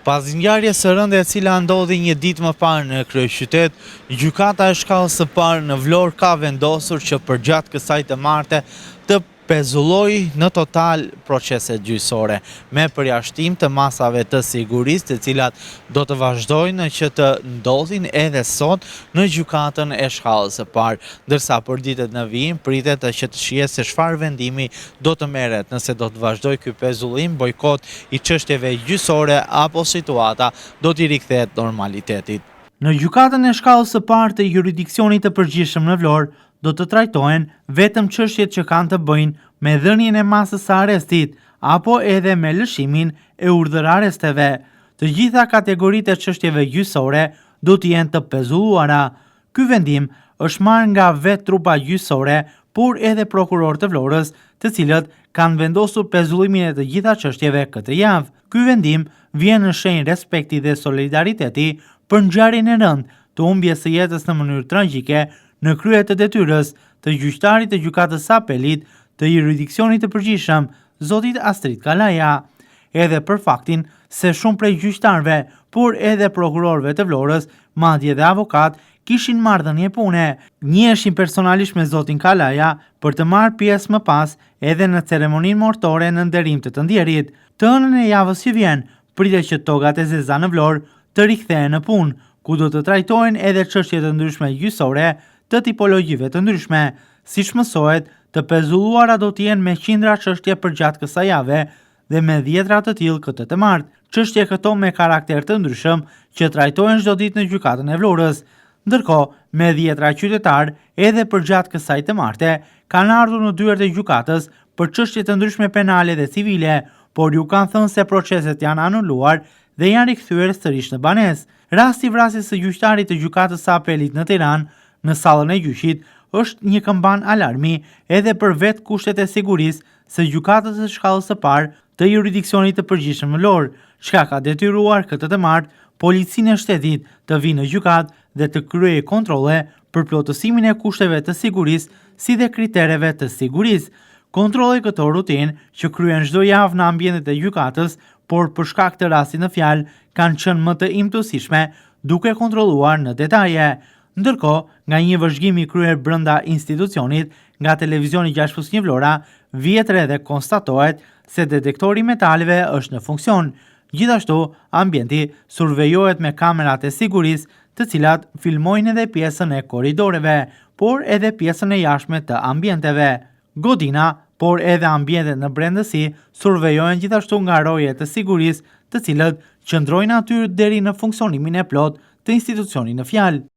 Pas ngjarjes së rënde e cila ndodhi një ditë më parë në kryeqytet, gjykata e shkallës së parë në Vlorë ka vendosur që përgjatë kësaj të marte të pezullojë në total proceset gjyqësore, me përjashtim të masave të sigurisë, të cilat do të vazhdojnë që të ndodhin edhe sot në gjykatën e shkallës së parë, ndërsa për ditët në vijim pritet që të shihet se çfarë vendimi do të merret, nëse do të vazhdojë ky pezullim, bojkot i çështjeve gjyqësore apo situata do t'i rikthehet normalitetit. Në gjykatën e shkallës së parë të jurisdiksionit të përgjithshëm në Vlorë do të trajtohen vetëm çështjet që kanë të bëjnë me dhënien e masës së arrestit apo edhe me lëshimin e urdhër arresteve. Të gjitha kategoritë e çështjeve gjyqësore do të jenë të pezulluara. Ky vendim është marrë nga vetë trupa gjyqësore, por edhe prokurorë të Vlorës, të cilët kanë vendosur pezullimin e të gjitha çështjeve këtë javë. Ky vendim vjen në shenjë respekti dhe solidariteti për ngjarjen e rëndë të humbjes së jetës në mënyrë tragjike në krye të detyrës të gjyqtarit të gjykatës së apelit të jurisdiksionit të përgjithshëm, zotit Astrid Kalaja, edhe për faktin se shumë prej gjyqtarëve, por edhe prokurorëve të Vlorës, madje dhe avokat, kishin marrëdhënie pune. Njiheshin personalisht me zotin Kalaja për të marrë pjesë më pas edhe në ceremoninë mortore në nderim të të ndjerit. Të hënën e javës që vjen, pritet që togat e zeza në Vlorë të rikthehen në punë, ku do të trajtohen edhe çështje të ndryshme gjyqësore të tipologjive të ndryshme. Siç mësohet, të pezulluara do të jenë me qindra çështje përgjatë kësaj jave dhe me dhjetra të tillë këtë të martë. Çështje këto me karakter të ndryshëm që trajtohen çdo ditë në gjykatën e Vlorës. Ndërkohë, me dhjetra qytetarë edhe përgjatë kësaj të marte kanë ardhur në dyert e gjykatës për çështje të ndryshme penale dhe civile, por ju kanë thënë se proceset janë anuluar dhe janë rikthyer sërish në banesë. Rasti i vrasjes së gjyqtarit të gjykatës së apelit në Tiranë në sallën e gjyqit është një këmban alarmi edhe për vetë kushtet e sigurisë së gjykatës së shkallës së parë të jurisdiksionit të përgjithshëm në Vlorë, çka ka detyruar këtë të martë policinë e shtetit të vinë në gjykatë dhe të kryejë kontrolle për plotësimin e kushteve të sigurisë si dhe kritereve të sigurisë. Kontrolle këto rutinë që kryen çdo javë në ambientet e gjykatës, por për shkak të rastit në fjalë kanë qenë më të imtësishme duke kontrolluar në detaje. Ndërkohë, nga një vëzhgim i kryer brenda institucionit nga televizioni 6+1 Vlora, vjetër edhe konstatohet se detektori metaleve është në funksion. Gjithashtu, ambienti survejohet me kamerat e sigurisë, të cilat filmojnë edhe pjesën e korridoreve, por edhe pjesën e jashtme të ambienteve. Godina, por edhe ambientet në brendësi survejohen gjithashtu nga roje të sigurisë, të cilët qëndrojnë aty deri në funksionimin e plot të institucionit në fjalë.